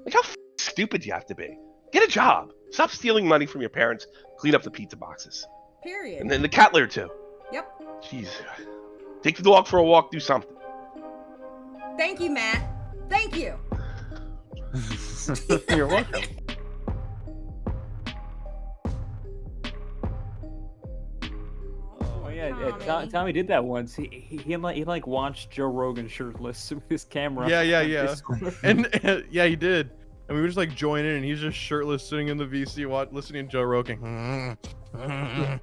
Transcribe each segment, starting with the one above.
Like, how stupid do you have to be? Get a job. Stop stealing money from your parents. Clean up the pizza boxes. Period. And then the cat litter, too. Yep. Jeez. Take the dog for a walk. Do something. Thank you, Matt. Thank you. You're welcome. Oh yeah, Tommy. Tommy did that once. He watched Joe Rogan shirtless with his camera. Yeah. and yeah, he did. And we were just like join in, and he's just shirtless, sitting in the VC, listening to Joe Rogan. We're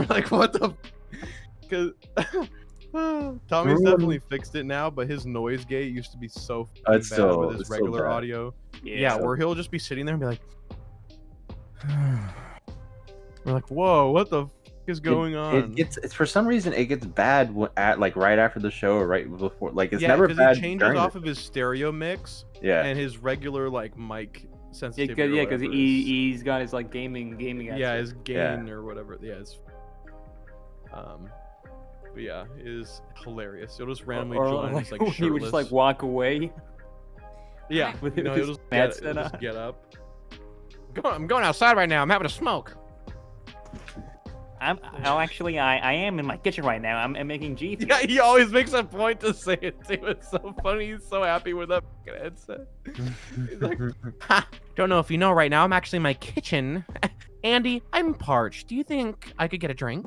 like, what the? Because Tommy's definitely fixed it now, but his noise gate used to be so bad with his regular audio. Yeah, where he'll just be sitting there and be like, we're like, whoa, what the f is going on? It's for some reason it gets bad at like right after the show or right before. Like it's never bad. Because he changes off of his stereo mix. Yeah. And his regular like mic sensitivity. Yeah, because he's got his like gaming. Yeah, his gain or whatever. Yeah, it's but yeah, it is hilarious. He'll just randomly join, just like shirtless. He would just like walk away. Yeah, with he'll his just get up. I'm going outside right now. I'm having a smoke. I am in my kitchen right now. I'm making G food. Yeah, he always makes a point to say it too. It's so funny. He's so happy with that headset. He's like, ha, don't know if you know right now, I'm actually in my kitchen. Andy, I'm parched. Do you think I could get a drink?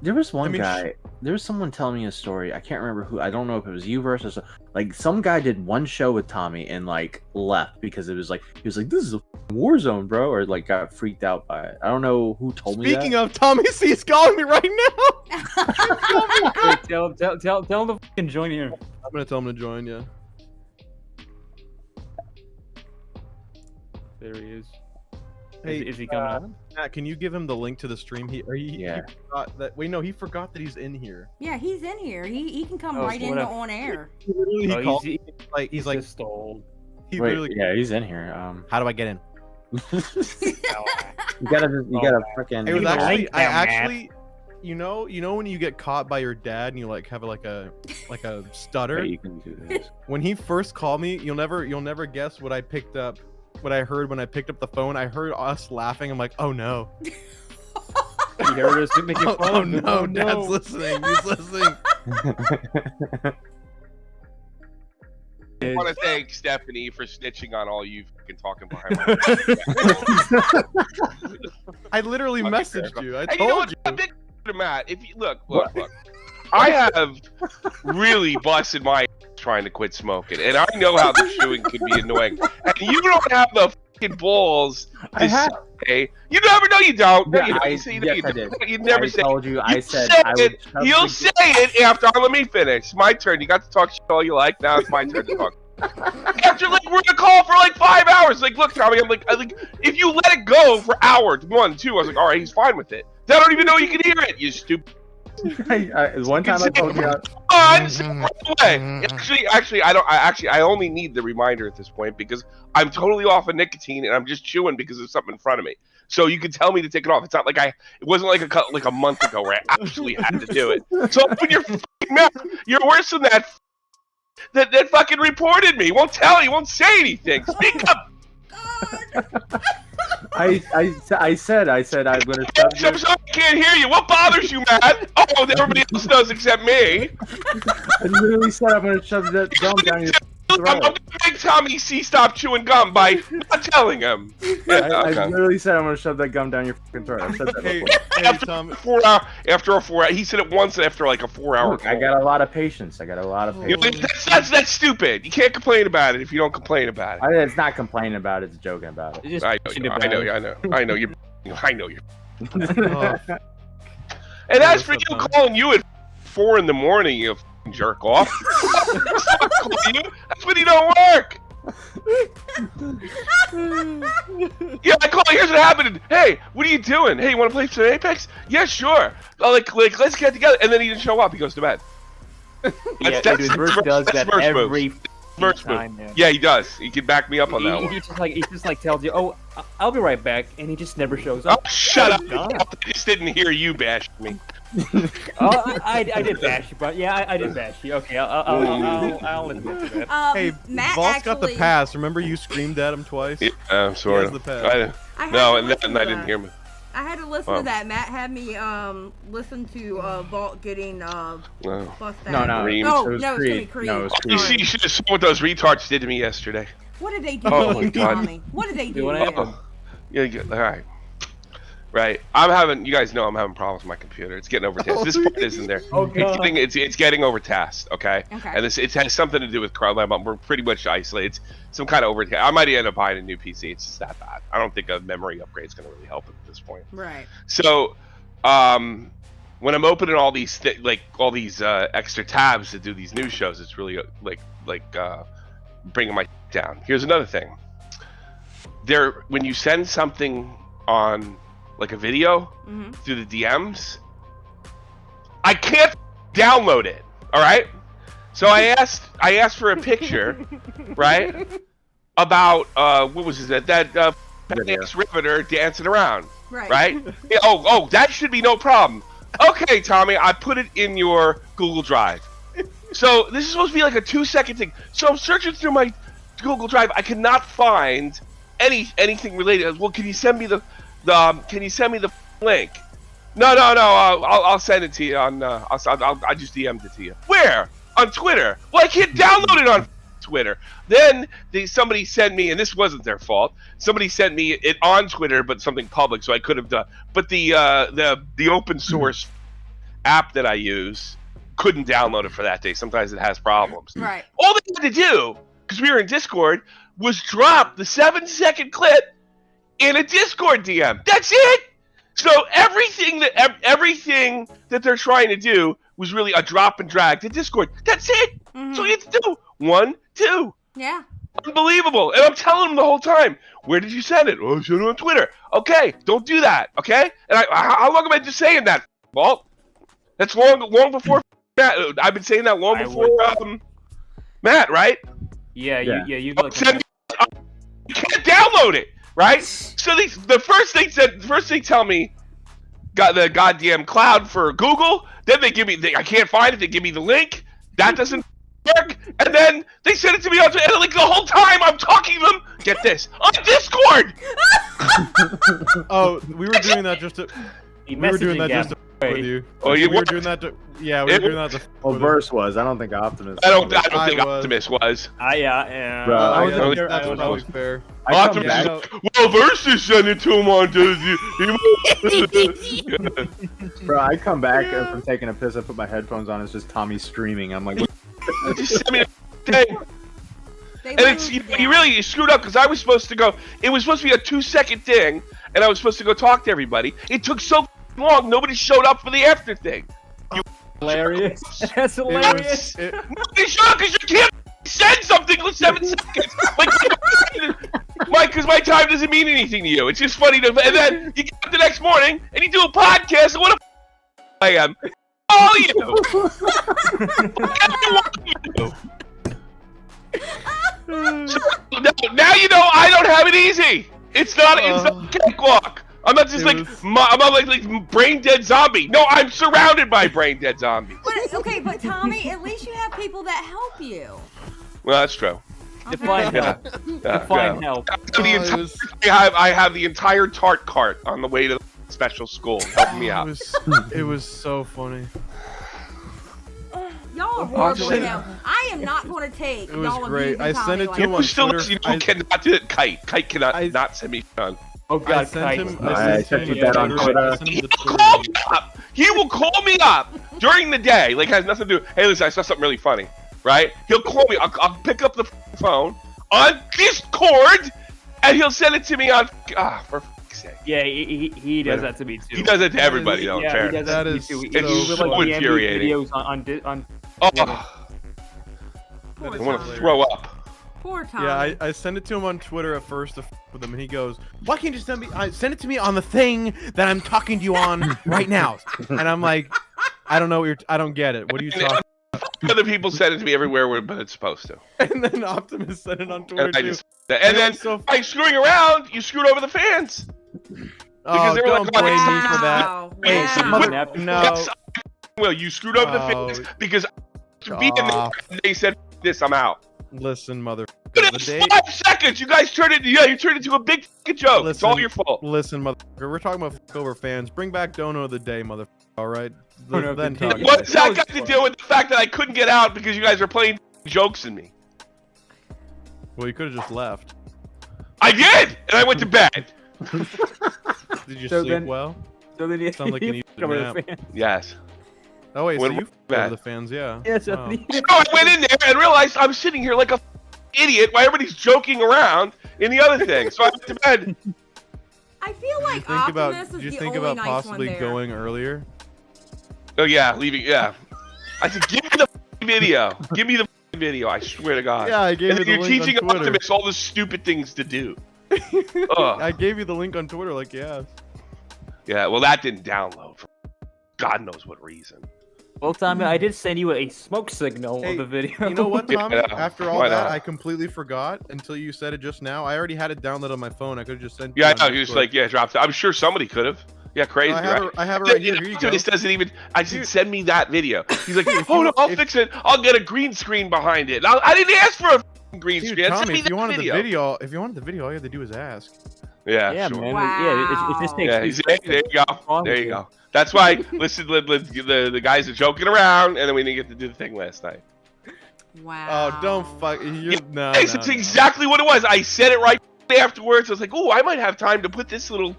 There was one guy. There was someone telling me a story. I can't remember who. I don't know if it was you versus like some guy did one show with Tommy and like left because it was like he was like, this is a war zone, bro, or like got freaked out by it. I don't know who told me that. Speaking of, Tommy C's calling me right now. Hey, tell him to fucking join here. I'm gonna tell him to join. Yeah. There he is. Hey, is he coming on? Matt, can you give him the link to the stream? He forgot that. Wait, no, he forgot that he's in here. Yeah, he's in here. He can come right into on air. He literally called me, he's like stole. He Wait, literally. yeah, he's in here. How do I get in? You gotta freaking. It was actually, you know when you get caught by your dad and you like have like a stutter. You can do this. When he first called me, you'll never guess what I picked up. What I heard when I picked up the phone, I heard us laughing. I'm like, oh no. You heard us making fun. Oh no, Dad's listening. He's listening. I want to thank Stephanie for snitching on all you fucking talking behind my back. I literally messaged you. I told you. Know what? A big Matt. If you look. I have really busted my trying to quit smoking, and I know how the chewing can be annoying. And you don't have the fucking balls to say. You never know. You don't. Yeah, I did. You never say. I told you. I said say I it. would. You'll say it after. Let me finish. My turn. You got to talk shit all you like. Now it's my turn to talk. After like we're gonna call for like 5 hours. Like, look, Tommy. I'm like, if you let it go for hours, 1, 2, I was like, all right, he's fine with it. I don't even know you can hear it. You stupid. One time I told you. Actually, I only need the reminder at this point because I'm totally off of nicotine and I'm just chewing because there's something in front of me. So you can tell me to take it off. It's not like it wasn't like a month ago where I actually had to do it. So open your fucking mouth. You're worse than that fucking reported me. Won't tell. He won't say anything. Speak up. I said I'm gonna stop. I can't hear you. What bothers you, Matt? Oh, everybody else does except me. I literally said I'm gonna shove that gum down your throat. I'm gonna make Tommy C stop chewing gum by not telling him. I literally said I'm gonna shove that gum down your fucking throat. I said that before. After a 4 hour, he said it once after like a 4 hour. Look, I got a lot of patience. That's stupid. You can't complain about it if you don't complain about it. It's not complaining about it. It's joking about it. I know you. And as for you calling you at 4 in the morning, you jerk off. That's when you don't work. Yeah, I call. Here's what happened. Hey, what are you doing? Hey, you want to play some Apex? Yeah, sure. Like, let's get together. And then he didn't show up. He goes to bed. Yeah, Bruce does that every time. Yeah, he does. He can back me up on that one. He just tells you, "Oh, I'll be right back," and he just never shows up. Oh, shut up! I just didn't hear you bash me. Oh, I did bash you, but yeah, I did bash you. Okay, I'll admit to that. Hey, Matt Vault's got the actually- pass. Remember you screamed at him twice? Yeah, I'm sorry. the pass. I had No, to and listen then I to didn't that. hear me. I had to listen to that. Matt had me listen to Vault getting No. bust No, out. no, Creed. No, it was no, it's Creed. gonna be Creed. No, it was You Creed. see, you should have seen what those retards did to me yesterday. What did they do Oh to my you, God. Tommy? What did they do What to you? happened? Yeah, all right. Right. I'm having, you guys know I'm having problems with my computer. It's getting overtasked. This part isn't there. Oh, God. It's getting overtasked, okay? Okay. And it has something to do with Chrome. We're pretty much isolated. It's some kind of overtask. I might end up buying a new PC. It's just that bad. I don't think a memory upgrade is going to really help at this point. Right. So, when I'm opening all these extra tabs to do these news shows, it's really bringing my down. Here's another thing. When you send something on like a video through the DMs, I can't download it. All right. So I asked for a picture, right? About what was it? That Riveter dancing around. Right? Yeah, oh, that should be no problem. Okay, Tommy, I put it in your Google Drive. So this is supposed to be like a 2-second thing. So I'm searching through my Google Drive. I cannot find anything related. Well, can you send me the link? No. I'll send it to you on. I just DM'd it to you. Where? On Twitter. Well, I can't download it on Twitter. Then somebody sent me, and this wasn't their fault. Somebody sent me it on Twitter, but something public, so I could have done. But the open source app that I use couldn't download it for that day. Sometimes it has problems. Right. All they had to do, because we were in Discord, was drop the 7-second clip in a Discord DM. That's it. So everything that they're trying to do was really a drop and drag to Discord. That's it. So you have to do 1, 2. Yeah. Unbelievable. And I'm telling them the whole time, where did you send it? Oh, I sent it on Twitter. Okay, don't do that. Okay. And how long am I just saying that? Walt? That's long before Matt. I've been saying that long before Matt, right? Yeah. You look. You can't download it, right? So the first they tell me got the goddamn cloud for Google. Then they give me I can't find it. They give me the link. That doesn't work. And then they send it to me on Twitter. And like the whole time I'm talking to them. Get this on Discord. Oh, we were doing that just to. We were doing that just to with you. Oh, we were doing that to. Yeah, we were doing that to. Well, Verse was. I don't think Optimus. I don't think was. Optimus was. Yeah. Bro, I I think that's probably fair. Optimus yeah, is no. well, Versus sent it to him on Bro, I come back from taking a piss. I put my headphones on. It's just Tommy streaming. I'm like, what? Just send me the thing. They And it's moved you really screwed up because I was supposed to go. It was supposed to be a 2-second thing, and I was supposed to go talk to everybody. It took so long. Nobody showed up for the after thing. Hilarious. That's hilarious. Nobody showed up because you can't send something with 7 seconds. Like, because my time doesn't mean anything to you. It's just funny to. And then you get up the next morning and you do a podcast. And what a I am. All you. So, now you know I don't have it easy. It's not a cakewalk. I'm not just I'm not like brain dead zombie. No, I'm surrounded by brain dead zombies. But Tommy, at least you have people that help you. Well, that's true. Define help. Define help. I have the entire tart cart on the way to the special school helping me out. It was so funny. Y'all are horrible now. I am not going to take It was y'all great. abusing I Tommy sent it like to him that. on Still, Twitter. you cannot do it. Kite cannot not send me on. Oh I God, sent him. I sent you that on Twitter. He will call me up. He will call me up during the day. Like has nothing to do. Hey, listen, I saw something really funny. Right? He'll call me. I'll pick up the phone on Discord, and he'll send it to me on. For fuck's sake. Yeah, he does that to me too. He does it to everybody, though. Yeah, Fair. he does that to me too. It's He'll, so like, DM me infuriating. videos on Oh, Poor I want to Tommy. throw up. Poor Tommy. Yeah, I sent it to him on Twitter at first to with him, and he goes, "Why can't you send it to me on the thing that I'm talking to you on right now?" And I'm like, "I don't know. I don't get it. What are you talking?" Other people send it to me everywhere, but it's supposed to. And then Optimus sent it on Twitter And, I too. just, and then by screwing around, you screwed over the fans. Oh, they were don't like, blame me for that. Wow. Wait, Wow. no. well, you screwed over the fans because being there, they said this. I'm out. Listen, mother. But it's 5 seconds. You guys turned it. Yeah, you turned it into a big fucking joke. It's all your fault. Listen, motherfucker. We're talking about over fans. Bring back Dono of the Day, motherfucker. All right. Then talk. What's that got to do with the fact that I couldn't get out because you guys are playing jokes in me? Well, you could have just left. I did, and I went to bed. Did you sleep well? So then you sound like you need a nap. Yes. Oh wait, so you over the fans, yeah. Yeah, so I went in there and realized I'm sitting here like a idiot while everybody's joking around in the other thing. So I went to bed. I feel like Did you think about possibly going earlier? Oh yeah, leaving. Yeah. I said, give me the video. Give me the video. I swear to God. Yeah, I gave you the you're link teaching on Twitter. Optimus all the stupid things to do. I gave you the link on Twitter, like yeah. Yeah, well that didn't download for God knows what reason. Well, Tommy, I did send you a smoke signal of the video. You know what, Tommy? Yeah, after all that, I completely forgot until you said it just now. I already had it downloaded on my phone. I could have just sent. Yeah, I know. You're just like, yeah, dropped it. I'm sure somebody could have. Yeah, crazy. No, I have it right here. Here you go. This doesn't even. I said, send me that video. He's like, oh no, I'll fix it. I'll get a green screen behind it. I didn't ask for a green screen. Tommy, if you wanted the video, all you had to do was ask. Yeah, sure. Man. Wow. It just takes. Yeah, there you go. There you go. That's why. Listen, the guys are joking around, and then we didn't get to do the thing last night. Wow. Oh, don't fuck. It's exactly what it was. I said it right afterwards. I was like, oh, I might have time to put this little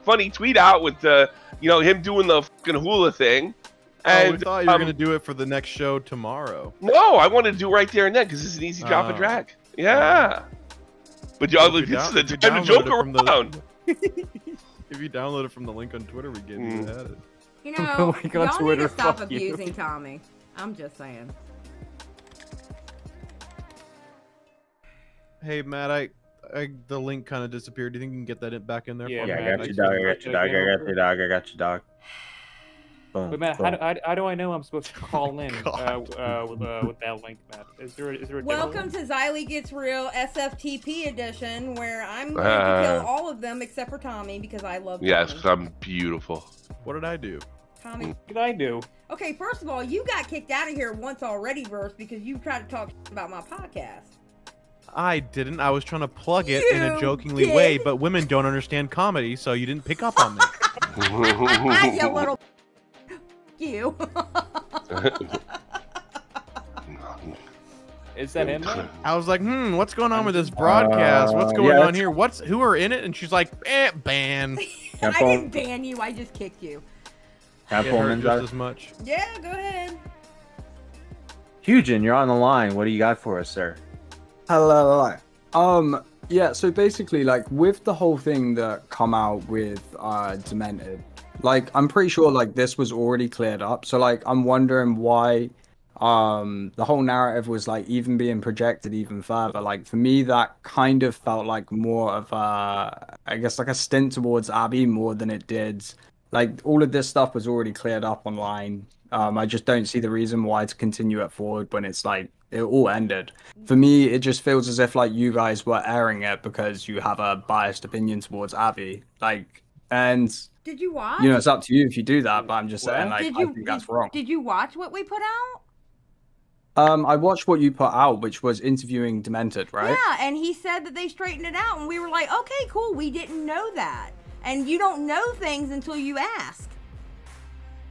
funny tweet out with him doing the fucking hula thing. And we thought you were gonna do it for the next show tomorrow. No, I wanted to do it right there and then because it's an easy drop and drag. Yeah. But this is the time to joke around. If you download it from the link on Twitter, we gave you had it. You know, y'all need to stop abusing Tommy. I'm just saying. Hey, Matt, the link kind of disappeared. Do you think you can get that back in there? Yeah, I got you, dog. I got you, dog. Boom, but Matt, boom. how do I know I'm supposed to call in with that link, Matt? Is there a Welcome to Xylie Gets Real SFTP edition, where I'm going to kill all of them except for Tommy because I love Tommy. Yes, I'm beautiful. What did I do? Tommy. What did I do? Okay, first of all, you got kicked out of here once already, Verse, because you tried to talk about my podcast. I didn't. I was trying to plug it in a jokingly way, but women don't understand comedy, so you didn't pick up on me. You little you. Is that him? I was like, what's going on with this broadcast? What's going on here? Who are in it? And she's like, ban. I didn't ban you. I just kicked you. It hurt just as much. Yeah, go ahead. Hugin, you're on the line. What do you got for us, sir? Hello. Yeah, so basically, like, with the whole thing that come out with Demented, like, I'm pretty sure, like, this was already cleared up. So, like, I'm wondering why the whole narrative was, like, even being projected even further. Like, for me, that kind of felt like more of I guess, like a stint towards Abby more than it did. Like, all of this stuff was already cleared up online. I just don't see the reason why to continue it forward when it's, like, it all ended. For me, it just feels as if, like, you guys were airing it because you have a biased opinion towards Abby. Like, and... Did you watch? You know, it's up to you if you do that, but I'm just saying, like, I think that's wrong. Did you watch what we put out? I watched what you put out, which was interviewing Demented, right? Yeah, and he said that they straightened it out, and we were like, okay, cool, we didn't know that. And you don't know things until you ask.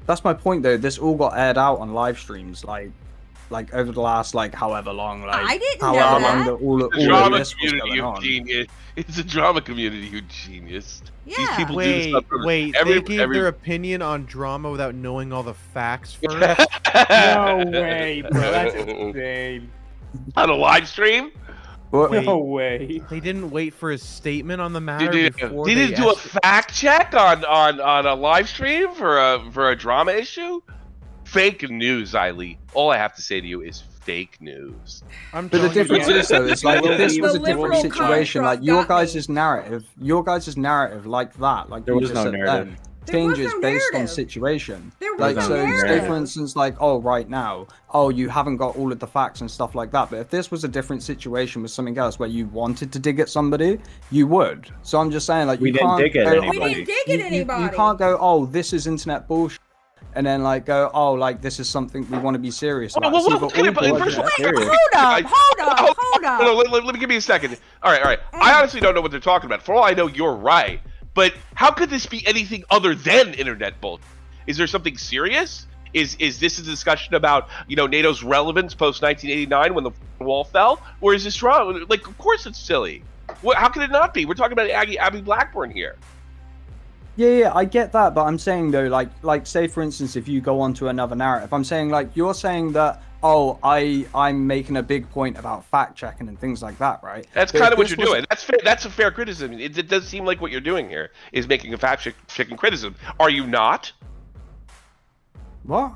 That's my point, though. This all got aired out on live streams, like over the last, like, however long. Like, I didn't know that. All It's a drama community, you genius. It's a drama community, you genius. Yeah. These people Wait, they gave their opinion on drama without knowing all the facts first? No way, bro. That's insane. On a live stream? Wait, no way. They didn't wait for his statement on the matter before they didn't do a fact check on a live stream for a drama issue? Fake news, Xylie. All I have to say to you is fake news. But the difference is, though, it's like if this was a different situation, like your guys' narrative, like that, like there was no narrative. Changes based on situation. There was like, no so narrative. say for instance, like, oh, right now, oh, you haven't got all of the facts and stuff like that. But if this was a different situation with something else where you wanted to dig at somebody, you would. So I'm just saying, like, we didn't dig at anybody. We didn't dig at anybody. You can't go, oh, this is internet bullshit. and then like go, oh, like this is something we want to be serious about. Well, So you've got all boys there. Hold up. No, let me give me a second. All right. I honestly don't know what they're talking about. For all I know, you're right. But how could this be anything other than internet bullshit? Is there something serious? Is this a discussion about NATO's relevance post 1989 when the wall fell, or is this wrong? Like, of course it's silly. How can it not be? We're talking about Abby Blackburn here. Yeah, I get that, but I'm saying though, like say for instance, if you go on to another narrative, I'm saying like you're saying that, oh, I'm making a big point about fact checking and things like that, right? That's kind of what you're doing. That's fair. That's a fair criticism. It does seem like what you're doing here is making a fact checking criticism. Are you not? What?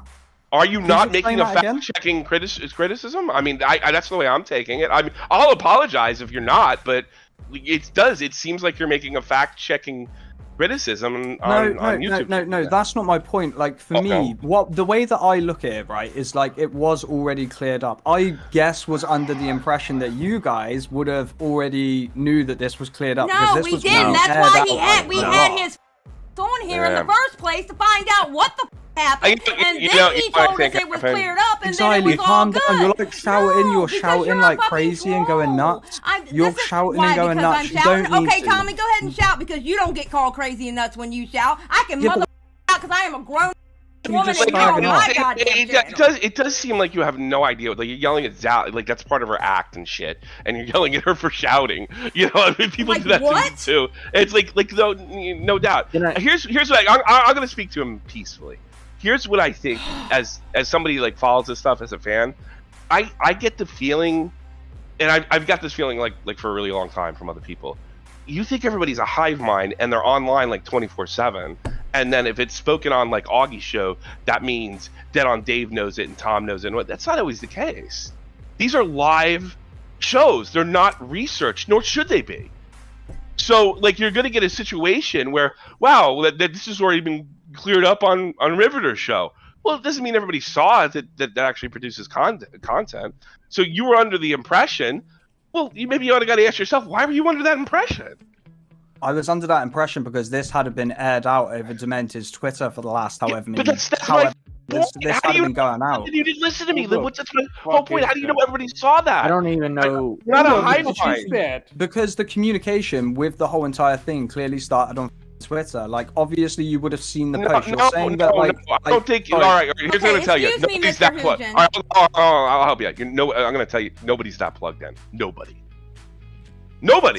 Are you not making a fact-checking criticism? I mean, that's the way I'm taking it. I'll apologize if you're not, but it seems like you're making a fact-checking criticism on YouTube. No, that's not my point. Like, for me, the way that I look at it, right, is like it was already cleared up. I was under the impression that you guys would have already knew that this was cleared up. No, we didn't. That's why we had his on here in the first place to find out what the happened, and then he told us it was cleared up, and then it was all good. You're like shouting, you're shouting like crazy and going nuts. You're shouting and going nuts. You don't need Okay, to. Tommy, go ahead and shout because you don't get called crazy and nuts when you shout. I can mother out because I am a grown woman and you're on my goddamn channel. It does seem like you have no idea. Like you're yelling at Zal, like that's part of her act and shit, and you're yelling at her for shouting. I mean, people do that to me too. It's like no doubt. Here's what I'm gonna speak to him peacefully. Here's what I think as somebody like follows this stuff as a fan, I get the feeling, and I've got this feeling like for a really long time from other people. You think everybody's a hive mind and they're online like 24/7, and then if it's spoken on like Augie's show, that means Dead on Dave knows it and Tom knows it. And that's not always the case. These are live shows. They're not researched, nor should they be. So like you're gonna get a situation where that this has already been cleared up on Riveter's show. Well, it doesn't mean everybody saw it that actually produces content. So you were under the impression. Well, maybe you ought to got to ask yourself, why were you under that impression? I was under that impression because this had been aired out over Demented's Twitter for the last however many. But this had been going out. You didn't listen to me. What's the whole point? How do you know everybody saw that? I don't even know. You're not a hive mind. Because the communication with the whole entire thing clearly started on Twitter. Like, obviously, you would have seen the post. You're saying that, like, I don't think. All right, here's what I'm gonna tell you. Nobody's that plugged. All right, I'll help you. I'm gonna tell you, nobody's that plugged in. Nobody. Nobody's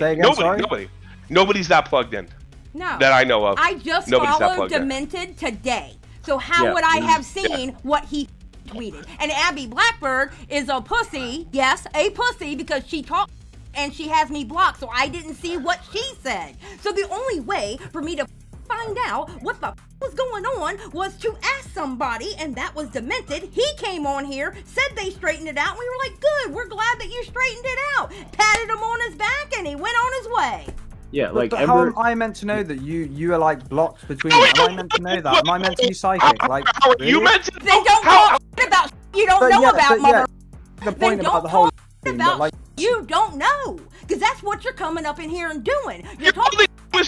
that plugged in. No. That I know of. I just followed Demented today. So how would I have seen what he tweeted? And Abby Blackbird is a pussy. Yes, a pussy because she talked. And she has me blocked, so I didn't see what she said. So the only way for me to find out what the was going on was to ask somebody, and that was Demented. He came on here, said they straightened it out, and we were like, good, we're glad that you straightened it out. Patted him on his back, and he went on his way. Yeah, but how am I meant to know that you are like blocked between? Am I meant to know that? Am I meant to be psychic? Like, really? You meant to? They don't talk about you don't know about, mother. The point about the whole thing, about like. You don't know, because that's what you're coming up in here and doing. You're talking you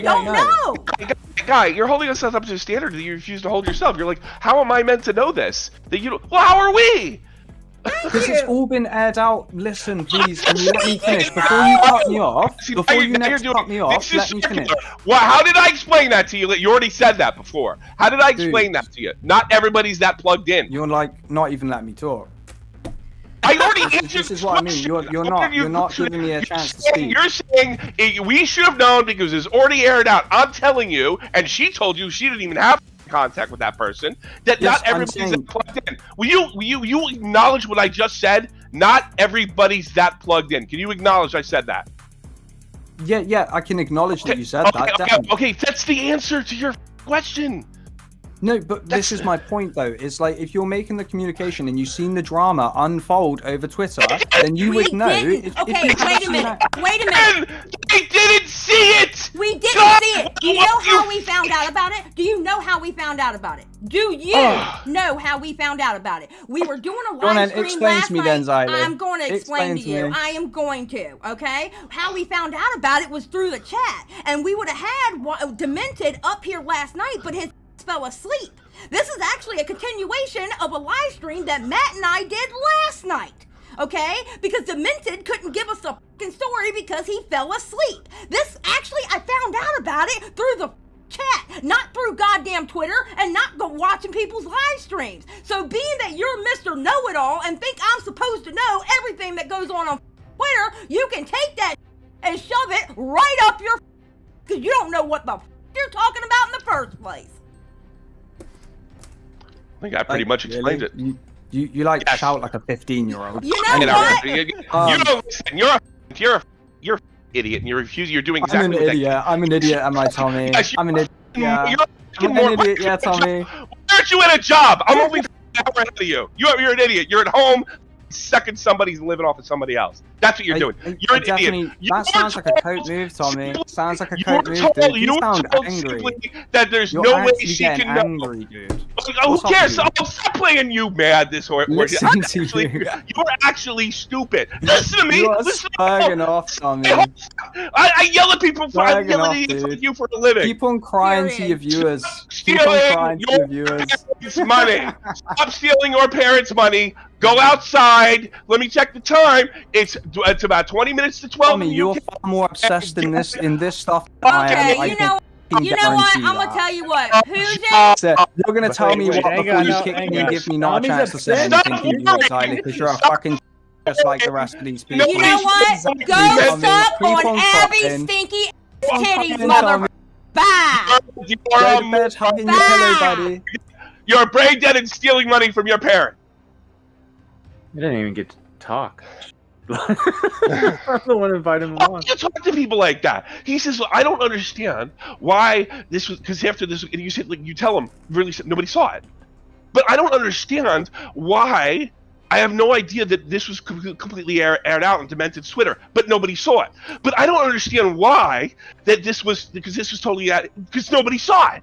don't know. Guy, you're holding yourself up to a standard that you refuse to hold yourself. You're like, how am I meant to know this? That you don't. Well, how are we? Because it's all been aired out. Listen, please, can you let me finish before you cut me off? Before you next cut me off, let me finish. Well, how did I explain that to you? You already said that before. How did I explain that to you? Not everybody's that plugged in. You're like not even letting me talk. I already answered. This is what I mean. You're not giving me a chance to speak. You're saying we should have known because it's already aired out. I'm telling you, and she told you she didn't even have contact with that person. That not everybody's that plugged in. Will you acknowledge what I just said? Not everybody's that plugged in. Can you acknowledge I said that? Yeah, I can acknowledge that you said that. Okay, that's the answer to your question. No, but this is my point, though. It's like, if you're making the communication and you've seen the drama unfold over Twitter, then you would know. Okay, wait a minute. They didn't see it! We didn't see it. Do you know how we found out about it? Do you know how we found out about it? Do you know how we found out about it? We were doing a live stream last night. I'm going to explain to you. I am going to, okay? How we found out about it was through the chat. And we would have had Demented up here last night, but his fell asleep. This is actually a continuation of a live stream that Matt and I did last night. Okay? Because Demented couldn't give us a fucking story because he fell asleep. This actually, I found out about it through the chat, not through goddamn Twitter and not watching people's live streams. So being that you're Mr. Know-It-All and think I'm supposed to know everything that goes on Twitter, you can take that and shove it right up your because you don't know what the you're talking about in the first place. I think I pretty much explained it. You like shout like a 15-year-old. You know what? You don't listen. You're an idiot, and you're refusing. You're doing exactly what I'm an idiot, am I, Tommy? Yes, I'm an idiot. Yeah. You're I'm an idiot, yeah, Tommy. Why aren't you at a job? I'm only an hour ahead of you. You're an idiot. You're at home sucking somebody's living off of somebody else. That's what you're doing. You're an idiot. That sounds like a coke move, Tommy. Sounds like a coke move, dude. You sound angry. That there's no way she can know. Angry, dude. Who cares? Oh, stop playing you mad this horse. Listen to you. You're actually stupid. Listen to me. You're Listen slagging off, Tommy. I yell at people for I yell at idiots like you for a living. Keep on crying to your viewers. Stealing your parents' money. Stop stealing your parents' money. Go outside. Let me check the time. It's about 20 minutes to 12. Tommy, you're far more obsessed in this stuff. Okay, you know what? I'm gonna tell you what. Who's it? You're gonna tell me what before you kick me and give me not a chance to say anything to you, Xylie, because you're a fucking just like the rest of these people. You know what? Go suck on Abby's stinky titties, mother. Bye. Bye. You're brain dead and stealing money from your parents. I didn't even get to talk. I'm the one inviting him on. You talk to people like that. He says, well, I don't understand why this was, because after this, and you said, like, you tell him, really, nobody saw it. But I don't understand why. I have no idea that this was completely aired out on Demented Twitter, but nobody saw it. But I don't understand why that this was, because this was totally out, because nobody saw it.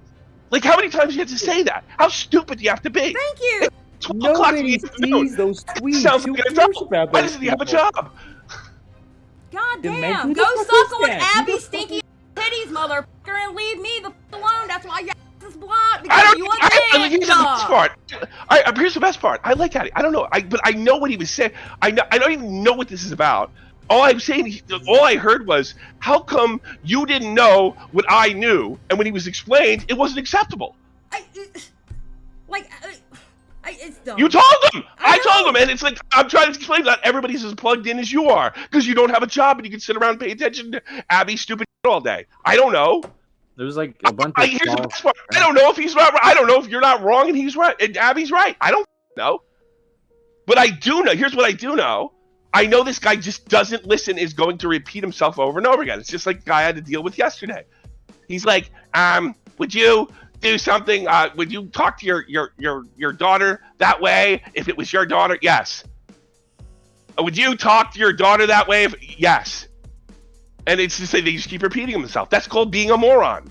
Like, how many times do you have to say that? How stupid do you have to be? Thank you. Nobody sees those tweets. Sounds like why doesn't he have a job? God damn. Go suck on Abby's stinky titties, motherfucker, and leave me the alone. That's why your ass is blocked. Because you a Here's the best part. Here's the best part. I like Abby. I don't know. But I know what he was saying. I don't even know what this is about. All I'm saying, all I heard was, how come you didn't know what I knew, and when he was explained, it wasn't acceptable? It's dumb. You told them! I told them, and it's like, I'm trying to explain that everybody's as plugged in as you are, because you don't have a job and you can sit around and pay attention to Abby's stupid shit all day. I don't know. There was like a bunch of here's the best part. I don't know if he's right. I don't know if you're not wrong and he's right, and Abby's right. I don't know. But I do know. Here's what I do know. I know this guy just doesn't listen, is going to repeat himself over and over again. It's just like the guy I had to deal with yesterday. He's like, would you do something? Would you talk to your daughter that way if it was your daughter? Yes. Would you talk to your daughter that way? Yes. And it's just like they just keep repeating himself. That's called being a moron.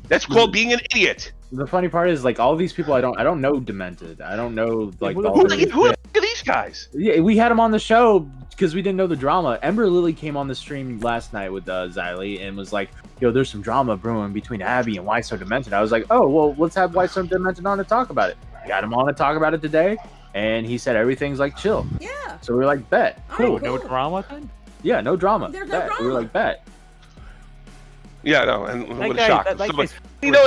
That's called being an idiot. The funny part is, like, all these people I don't know Demented. I don't know, like, who are these guys? Yeah, we had them on the show because we didn't know the drama. Ember Lily came on the stream last night with Xylie and was like, yo, there's some drama brewing between Abby and Why So Demented. I was like, oh, well, let's have Why So Demented on to talk about it. Got him on to talk about it today, and he said everything's, like, chill. Yeah. So we were like, bet. Cool. No drama then? Yeah, no drama. There's no drama. We were like, bet. Yeah, no, and what a guy, shock. You know,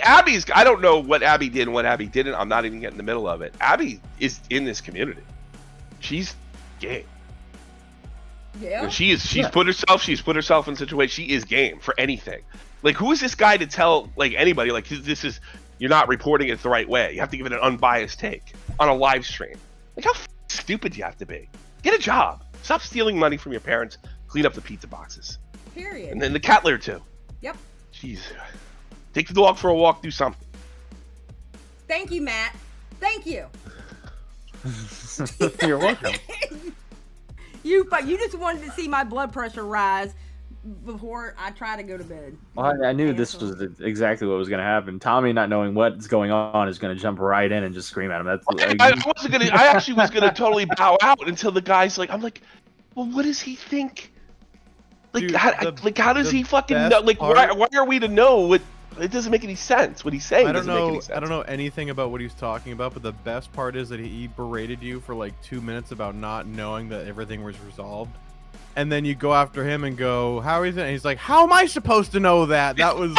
Abby's, I don't know what Abby did and what Abby didn't. I'm not even getting in the middle of it. Abby is in this community. She's game. Yeah. And she's put herself in a situation. She is game for anything. Like, who is this guy to tell, like, anybody, like, this is, you're not reporting it the right way. You have to give it an unbiased take on a live stream. Like, how stupid do you have to be? Get a job. Stop stealing money from your parents. Clean up the pizza boxes. Period. And then the cat litter too. Yep. Jeez. Take the dog for a walk. Do something. Thank you, Matt. Thank you. You're welcome. You just wanted to see my blood pressure rise before I try to go to bed. Well, I knew this was exactly what was going to happen. Tommy, not knowing what's going on, is going to jump right in and just scream at him. That's. I actually was gonna totally bow out until the guy's like, I'm like, well, what does he think? Like, Dude, how does he fucking know? Like, why are we to know what It doesn't make any sense. What he's saying doesn't make any sense. I don't know anything about what he's talking about, but the best part is that he berated you for like 2 minutes about not knowing that everything was resolved. And then you go after him and go, how is it? And he's like, how am I supposed to know that? That was...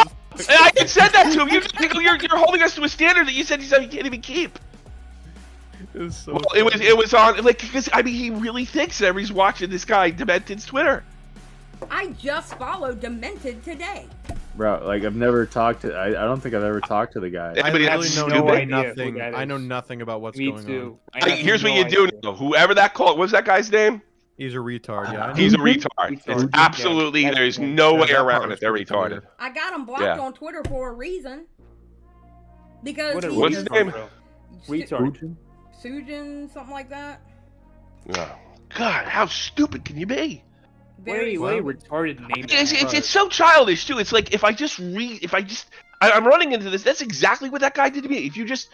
I had said that to him. You're holding us to a standard that you said he can't even keep. It was so well, it was on, like, because, I mean, he really thinks that he's watching this guy, Demented's Twitter. I just followed Demented today. Bro, like, I've never talked to... I don't think I've ever talked to the guy. I Anybody really have know stupid? nothing. I know nothing about what's going on. Here's what you do know. Whoever that called, what's that guy's name? He's a retard, yeah. He's a retard. It's absolutely, there's no way around it. They're retarded. I got him blocked on Twitter for a reason. Because what's his name? Retard. Sujin, something like that. Oh, God, how stupid can you be? Very retarded name. It's so childish too. It's like if I'm running into this. That's exactly what that guy did to me. If you just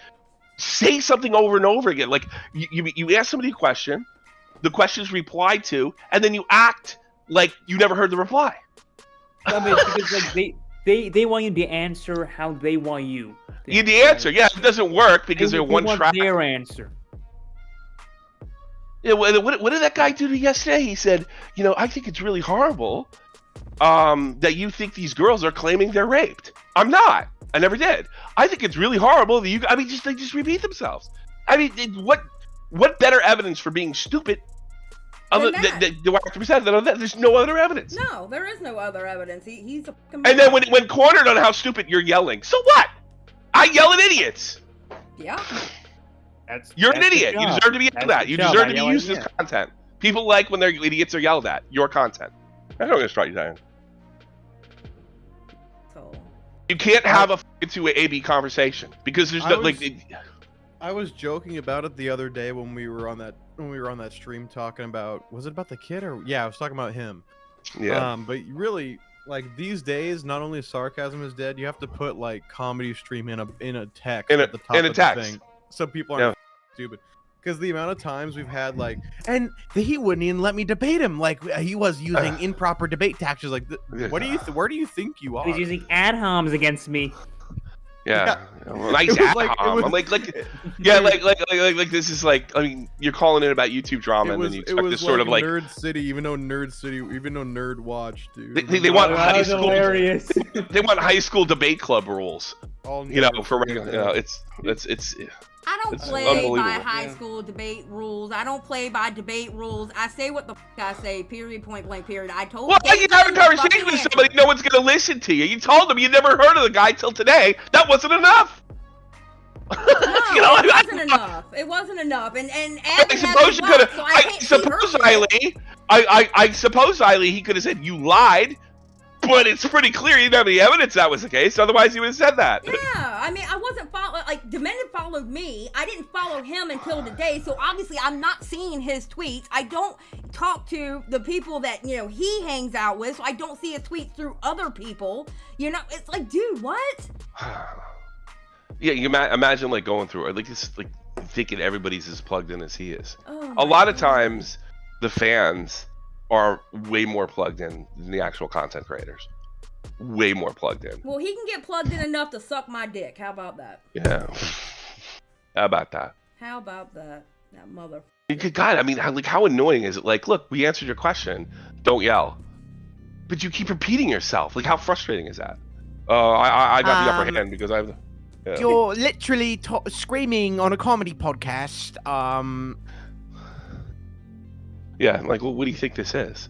say something over and over again, like you ask somebody a question, the question is replied to, and then you act like you never heard the reply. No, but it's because like they want you to answer how they want you. The answer, yeah, it doesn't work because they're one track. Their answer. Yeah, what did that guy do to yesterday? He said, you know, I think it's really horrible that you think these girls are claiming they're raped. I'm not. I never did. I think it's really horrible that you. I mean, they just repeat themselves. I mean, what better evidence for being stupid? Do I have to present that? There's no other evidence. No, there is no other evidence. He's a. And then when cornered on how stupid you're yelling, so what? I yell at idiots. Yeah. You're an idiot. You deserve to be yelled at. You deserve to be used as content. People like when their idiots are yelled at. Your content. I'm not going to strike you down. So. You can't have a two-way A/B conversation because there's no like. I was joking about it the other day when we were on that stream talking about, was it about the kid or I was talking about him. Yeah. But really, like these days, not only sarcasm is dead, you have to put like comedy stream in a text at the top of the thing, so people aren't stupid. Because the amount of times we've had like, and he wouldn't even let me debate him, like he was using improper debate tactics. Like, what do you? Where do you think you are? He's using ad homs against me. Yeah. Well, nice ad hom. I'm like this is like, I mean, you're calling it about YouTube drama, and then you expect this sort of like Nerd City, even though Nerd Watch, dude. They want high school. Hilarious. They want high school debate club rules. You know, for regular. You know, it's. I don't play by high school debate rules. I don't play by debate rules. I say what the I say. Period. Point blank. Period. I told. Well, you have a conversation with somebody. No one's gonna listen to you. You told them you never heard of the guy till today. That wasn't enough. No, it wasn't enough. It wasn't enough. And I suppose you could have. I suppose Xylie, he could have said you lied. But it's pretty clear you didn't have any evidence that was the case. Otherwise, he would have said that. Yeah, I mean, I wasn't following. Like, Demented followed me. I didn't follow him until today. So obviously, I'm not seeing his tweets. I don't talk to the people that he hangs out with. So I don't see his tweets through other people. It's like, dude, what? Yeah, you imagine like going through it, like it's like thinking everybody's as plugged in as he is. A lot of times, the fans are way more plugged in than the actual content creators. Way more plugged in. Well, he can get plugged in enough to suck my dick. How about that? Yeah. How about that? How about that? That mother. God, I mean, how annoying is it? Like, look, we answered your question. Don't yell. But you keep repeating yourself. Like, how frustrating is that? I got the upper hand because I've. Yeah. You're literally screaming on a comedy podcast. Yeah, like, well, what do you think this is?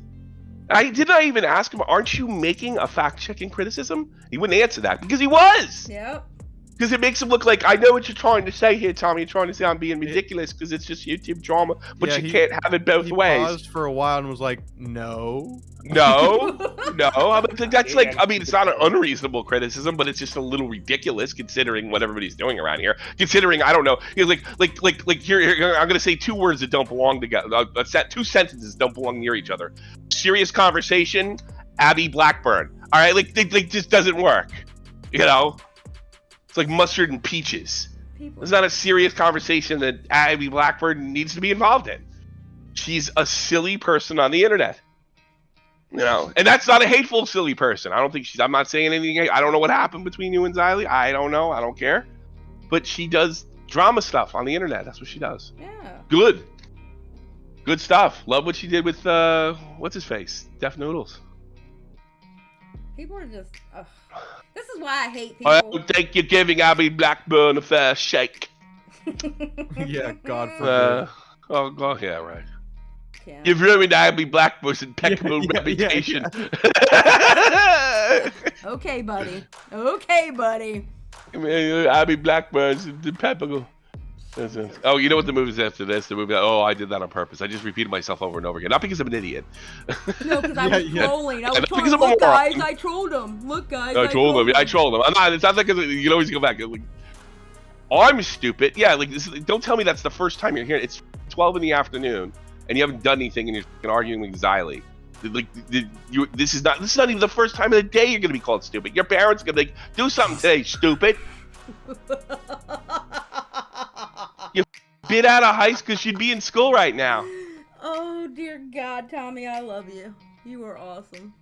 I even ask him, aren't you making a fact-checking criticism? He wouldn't answer that because he was. Yep. Because it makes him look like, I know what you're trying to say here, Tommy. You're trying to say I'm being ridiculous because it's just YouTube drama, but you can't have it both ways. He paused for a while and was like, no. I mean, that's like, I mean, it's not an unreasonable criticism, but it's just a little ridiculous considering what everybody's doing around here. Considering, I don't know, like here, I'm gonna say two words that don't belong together. Two sentences don't belong near each other. Serious conversation, Abby Blackburn. All right, like just doesn't work. It's like mustard and peaches. It's not a serious conversation that Abby Blackburn needs to be involved in. She's a silly person on the internet. You know, and that's not a hateful, silly person. I don't think she's. I'm not saying anything. I don't know what happened between you and Xylie. I don't know. I don't care. But she does drama stuff on the internet. That's what she does. Yeah. Good stuff. Love what she did with what's his face, Def Noodles. People are just. This is why I hate I people. don't think you're giving Abby Blackburn a fair shake. Yeah, God forbid. Yeah, right. Yeah. You've ruined Abby Blackburn's impeccable reputation. Okay, buddy. Okay, buddy. Abby Blackburn's impeccable. Oh, you know what the movie's after this? The movie. Oh, I did that on purpose. I just repeated myself over and over again. Not because I'm an idiot. No, because I was trolling. I was Not trolling. because I'm a Look, moron. guys, I trolled him. Look, guys, I trolled him. I trolled him. I'm not. It's not like you can always go back. Like, I'm stupid. Yeah, like don't tell me that's the first time you're hearing. It's 12 in the afternoon, and you haven't done anything, and you're arguing with Xylie. Like, this is not even the first time of the day you're gonna be called stupid. Your parents are gonna be like, do something today, stupid. You bit out of high school because you'd be in school right now. Oh dear God, Tommy, I love you. You are awesome.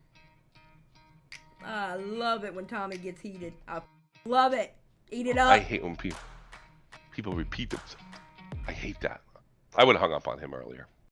I love it when Tommy gets heated. I love it. Eat it up. I hate when people repeat themselves. I hate that. I would have hung up on him earlier.